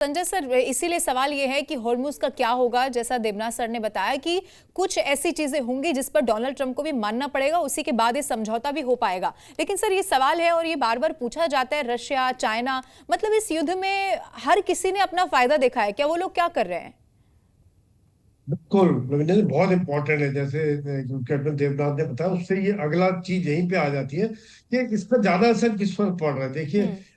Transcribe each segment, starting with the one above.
Sanjay sir, इसीलिए सवाल ये है कि हॉर्मुज का क्या होगा। जैसा देवनाथ सर ने बताया कि कुछ ऐसी चीजें होंगी जिस पर डोनाल्ड ट्रंप को भी मानना पड़ेगा, उसी के बाद ये समझौता भी हो पाएगा। लेकिन सर ये सवाल है और ये बार बार पूछा जाता है, रशिया, चाइना, मतलब इस युद्ध में हर किसी ने अपना फायदा देखा है, क्या वो लोग क्या कर रहे हैं? बिल्कुल रविंद्र जी, बहुत इंपॉर्टेंट है। जैसे कैप्टन देवनाथ ने बताया, उससे ये अगला चीज यहीं पे आ जाती है कि इसका ज्यादा असर किस पर पड़ रहा है। देखिए, हम्म।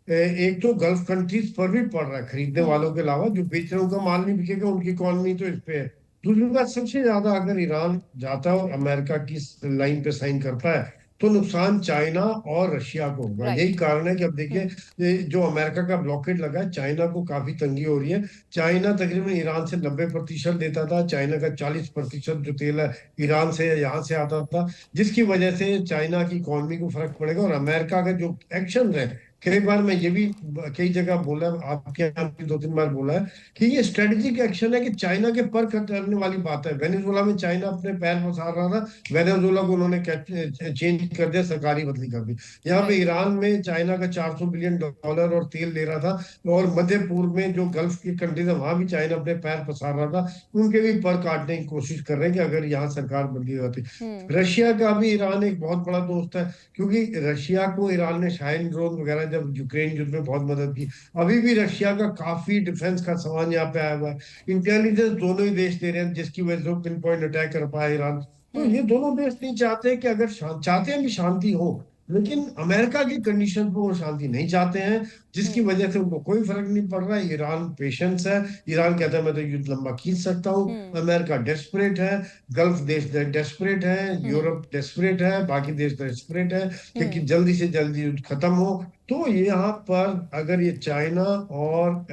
एक तो गल्फ कंट्रीज पर भी पड़ रहा है, खरीदने हम्म। वालों के अलावा जो बेच रहे हैं उनका माल नहीं बिकेगा, उनकी इकोनॉमी तो इस पे है। दूसरी बात, सबसे ज्यादा अगर ईरान जाता है और अमेरिका की लाइन पे साइन करता है तो नुकसान चाइना और रशिया को होगा। यही राइट। कारण है कि अब देखिए, हम्म। जो अमेरिका का ब्लॉकेट लगा है, चाइना को काफी तंगी हो रही है। चाइना तकरीबन ईरान से 90% लेता था, चाइना का 40% जो तेल है ईरान से या यहाँ से आता था, जिसकी वजह से चाइना की इकोनॉमी को फर्क पड़ेगा। और अमेरिका का जो एक्शन है, कई बार मैं ये भी कई जगह बोला, आपके यहाँ भी 2-3 बार बोला है कि ये स्ट्रेटेजिक एक्शन है कि चाइना के पर कतरने वाली बात है। वेनेजुएला में चाइना अपने पैर पसार रहा था, वेनेजुएला को उन्होंने चेंज कर दिया, सरकारी बदली कर दी। यहाँ पे राइट। ईरान में चाइना का $400 बिलियन और तेल ले रहा था, और मध्य पूर्व में जो गल्फ की कंट्रीज है वहां भी चाइना अपने पैर पसार रहा था। उनके भी पर काटने की कोशिश कर रहे हैं कि अगर यहाँ सरकार बदली जाती। हम्म। रशिया का भी ईरान एक बहुत बड़ा दोस्त है, क्योंकि रशिया को ईरान ने शाइन ड्रोन वगैरह जब यूक्रेन युद्ध में बहुत मदद की। अभी भी रशिया का काफी डिफेंस का सामान यहाँ पे आया हुआ है। इंटेलिजेंस दोनों ही देश दे रहे हैं, जिसकी वजह से पिन पॉइंट अटैक कर पाया ईरान। तो हम्म। ये दोनों देश नहीं चाहते कि अगर चाहते हैं कि शांति हो, लेकिन अमेरिका की कंडीशन पर वो शांति नहीं चाहते हैं, जिसकी हम्म। वजह से उनको कोई फर्क नहीं पड़ रहा है। ईरान पेशेंस है, ईरान कहता है मैं तो युद्ध लंबा खींच सकता हूँ। हम्म। अमेरिका डेस्परेट है, गल्फ देश डेस्परेट है, हम्म। यूरोप डेस्परेट है, बाकी देश डेस्परेट है कि हम्म। जल्दी से जल्दी युद्ध खत्म हो। तो ये यहाँ पर अगर ये चाइना और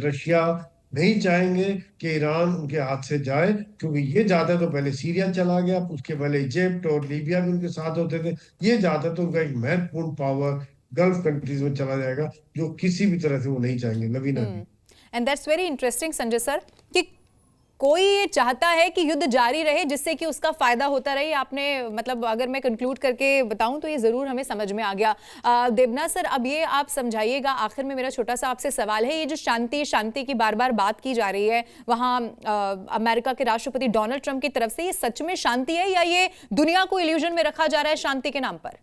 रशिया नहीं चाहेंगे कि ईरान उनके हाथ से जाए, क्योंकि ये जाता तो पहले सीरिया चला गया, उसके पहले इजिप्ट और लीबिया भी उनके साथ होते थे। ये जाता तो उनका एक महत्वपूर्ण पावर गल्फ कंट्रीज में चला जाएगा, जो किसी भी तरह से वो नहीं चाहेंगे, Lavina ji. And that's very interesting Sanjay sir, कि कोई ये चाहता है कि युद्ध जारी रहे जिससे कि उसका फायदा होता रहे। आपने मतलब अगर मैं कंक्लूड करके बताऊं तो ये जरूर हमें समझ में आ गया। देवनाथ सर, अब ये आप समझाइएगा, आखिर में मेरा छोटा सा आपसे सवाल है, ये जो शांति शांति की बार बार बात की जा रही है वहां अमेरिका के राष्ट्रपति डोनाल्ड ट्रंप की तरफ से, ये सच में शांति है या ये दुनिया को इल्यूजन में रखा जा रहा है शांति के नाम पर?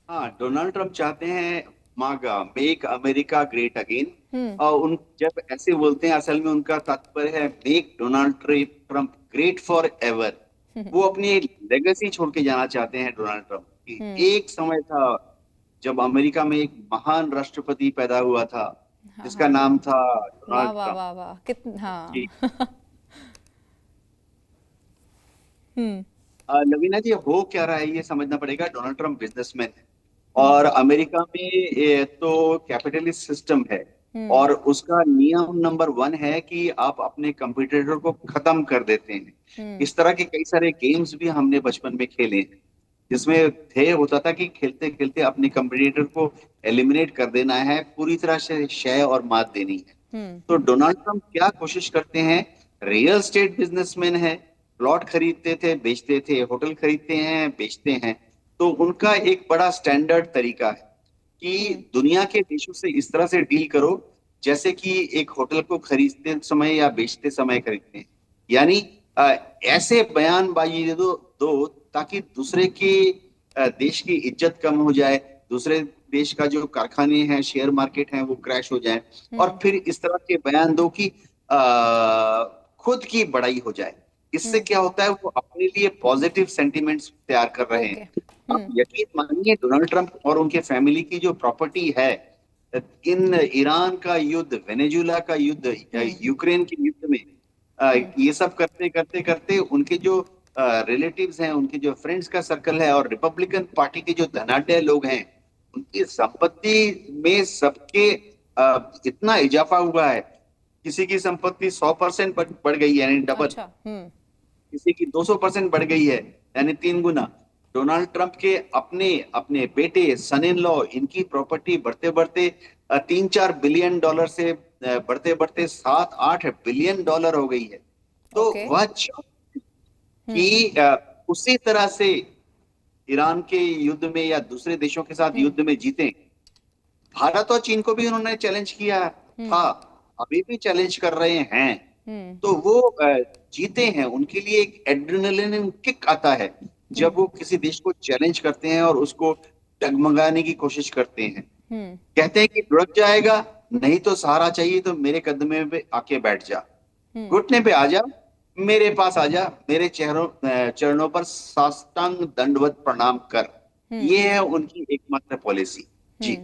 हाँ, डोनाल्ड ट्रंप चाहते हैं मागा मेक अमेरिका ग्रेट अगेन। हम्म। और उन जब ऐसे बोलते हैं, असल में उनका तात्पर्य है make Donald Trump great for ever. वो अपनी लेगेसी छोड़ के जाना चाहते हैं डोनाल्ड ट्रंप की। हम्म। एक समय था जब अमेरिका में एक महान राष्ट्रपति पैदा हुआ था, हाँ जिसका हाँ। नाम था वाह डोनाल्ड वाह ट्रंप वाह वाह, कितना, जी। हाँ। हम्म। लवीना जी, हो क्या रहा है ये समझना पड़ेगा। डोनाल्ड ट्रंप बिजनेसमैन है, हम्म। और अमेरिका में तो कैपिटलिस्ट सिस्टम है, हम्म। और उसका नियम नंबर 1 है कि आप अपने कंपटीटर को खत्म कर देते हैं। हम्म। इस तरह के कई सारे गेम्स भी हमने बचपन में खेले हैं, जिसमें ध्येय होता था कि खेलते खेलते अपने कंपटीटर को एलिमिनेट कर देना है, पूरी तरह से शय और मात देनी है। हम्म। तो डोनाल्ड ट्रंप क्या कोशिश करते हैं, रियल स्टेट बिजनेसमैन है, प्लॉट खरीदते थे बेचते थे, होटल खरीदते हैं बेचते हैं। तो उनका एक बड़ा स्टैंडर्ड तरीका है कि हम्म। दुनिया के देशों से इस तरह से डील करो जैसे कि एक होटल को खरीदते समय या बेचते समय खरीदते हैं। यानी ऐसे बयानबाजी दो ताकि दूसरे के देश की इज्जत कम हो जाए, दूसरे देश का जो कारखाने हैं, शेयर मार्केट है, वो क्रैश हो जाए, और हम्म। फिर इस तरह के बयान दो कि खुद की बड़ाई हो जाए। इससे हम्म। क्या होता है, वो अपने लिए पॉजिटिव सेंटिमेंट्स तैयार कर रहे ओके। हैं। आप हम्म। यकीन मानिए, डोनाल्ड ट्रंप और उनके फैमिली की जो प्रॉपर्टी है, इन ईरान का युद्ध, वेनेजुएला का युद्ध, हम्म। यूक्रेन के युद्ध में, हम्म। ये सब करते करते करते उनके जो रिलेटिव्स हैं, उनके जो फ्रेंड्स का सर्कल है, और रिपब्लिकन पार्टी के जो धनाढ्य लोग हैं, उनकी संपत्ति में सबके इतना इजाफा हुआ है। किसी की संपत्ति 100% बढ़ गई है, यानी डबल। अच्छा। हम्म। किसी की 200% बढ़ गई है, यानी 3 गुना। डोनाल्ड ट्रंप के अपने अपने बेटे, सन इन लॉ, इनकी प्रॉपर्टी बढ़ते बढ़ते $3-4 बिलियन से बढ़ते बढ़ते $7-8 बिलियन हो गई है। तो ओके। वह चाहते हम्म। कि उसी तरह से ईरान के युद्ध में या दूसरे देशों के साथ हम्म। युद्ध में जीतें। भारत और चीन को भी उन्होंने चैलेंज किया है था, अभी भी चैलेंज कर रहे हैं, तो वो जीते हैं। उनके लिए एक एड्रेनलिन किक आता है जब वो किसी देश को चैलेंज करते हैं और उसको डगमगाने की कोशिश करते हैं। कहते हैं कि लुढ़क जाएगा, नहीं तो सहारा चाहिए तो मेरे कदमे पे आके बैठ जा, घुटने पे आ जा, मेरे पास आ जा, मेरे चरणों पर साष्टांग दंडवत प्रणाम कर। ये है उनकी एकमात्र पॉलिसी। जी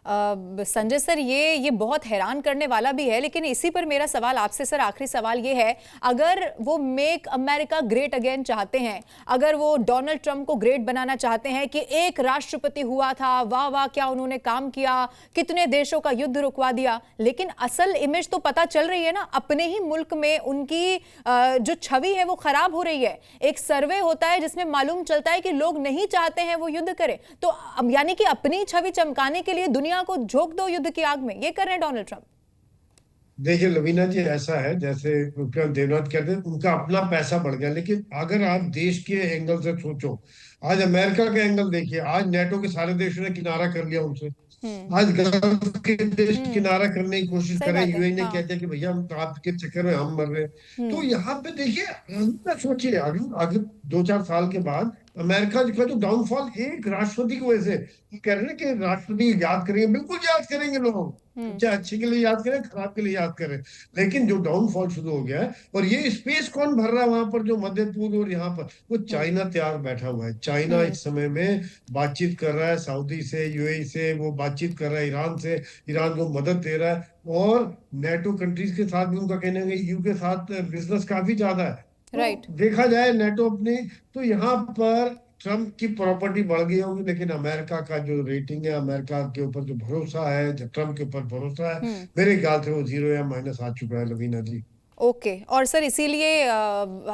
संजय सर, ये बहुत हैरान करने वाला भी है, लेकिन इसी पर मेरा सवाल आपसे सर, आखिरी सवाल ये है, अगर वो मेक अमेरिका ग्रेट अगेन चाहते हैं, अगर वो डोनाल्ड ट्रंप को ग्रेट बनाना चाहते हैं कि एक राष्ट्रपति हुआ था, वाह वाह क्या उन्होंने काम किया, कितने देशों का युद्ध रुकवा दिया, लेकिन असल इमेज तो पता चल रही है ना, अपने ही मुल्क में उनकी जो छवि है वो खराब हो रही है। एक सर्वे होता है जिसमें मालूम चलता है कि लोग नहीं चाहते हैं वो युद्ध करे, तो यानी कि अपनी छवि चमकाने के लिए दुनिया को झोंक दो युद्ध की आग में, ये कर रहे हैं डोनाल्ड ट्रंप। देखिए लवीना जी, ऐसा है जैसे विक्रम देवनाथ कहते हैं, उनका अपना पैसा बढ़ गया, लेकिन अगर आप देश के एंगल से सोचो, आज अमेरिका का एंगल देखिए, आज नेटो के सारे देशों ने किनारा कर लिया उनसे। आज गल्फ के देश किनारा करने की कोशिश कर रहे हैं, यूएई ने हाँ। कहते हैं कि भैया हम आपके चक्कर में हम मर रहे हैं। तो यहाँ पे देखिए, हम सोचिए अगले 2-4 साल के बाद अमेरिका का जो डाउनफॉल एक राष्ट्रपति की वजह से, कह रहे हैं कि राष्ट्रपति याद करेंगे, बिल्कुल याद करेंगे लोग, चाहे अच्छे के लिए याद करें, खराब के लिए याद करें, लेकिन जो डाउनफॉल शुरू हो गया है, और ये स्पेस कौन भर रहा है वहां पर, जो मध्य पूर्व और यहाँ पर, वो चाइना तैयार बैठा हुआ है। चाइना इस समय में बातचीत कर रहा है सऊदी से, यूएई से, वो बातचीत कर रहा है ईरान से, ईरान को मदद दे रहा है, और नेटो कंट्रीज के साथ भी उनका कहना है, ईयू के साथ बिजनेस काफी ज्यादा है। तो देखा जाए नेटो अपनी, तो यहाँ पर ट्रम्प की प्रॉपर्टी बढ़ गई होगी, लेकिन अमेरिका का जो रेटिंग है, अमेरिका के ऊपर जो भरोसा है, जो ट्रम्प के ऊपर भरोसा है, मेरे ख्याल से वो 0 या माइनस आ चुका है लवीना जी। ओके और सर इसीलिए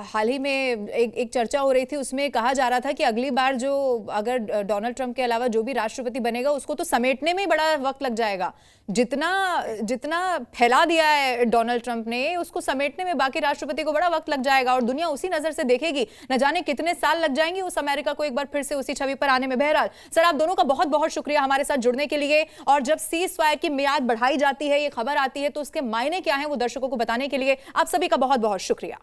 हाल ही में एक चर्चा हो रही थी, उसमें कहा जा रहा था कि अगली बार जो अगर डोनाल्ड ट्रंप के अलावा जो भी राष्ट्रपति बनेगा उसको तो समेटने में ही बड़ा वक्त लग जाएगा। जितना फैला दिया है डोनाल्ड ट्रंप ने, उसको समेटने में बाकी राष्ट्रपति को बड़ा वक्त लग जाएगा और दुनिया उसी नजर से देखेगी। न जाने कितने साल लग जाएंगे उस अमेरिका को एक बार फिर से उसी छवि पर आने में। बहरहाल सर, आप दोनों का बहुत बहुत शुक्रिया हमारे साथ जुड़ने के लिए, और जब सीज फायर की मियाद बढ़ाई जाती है, ये खबर आती है, तो उसके मायने क्या है वो दर्शकों को बताने के लिए आप सभी का बहुत बहुत शुक्रिया।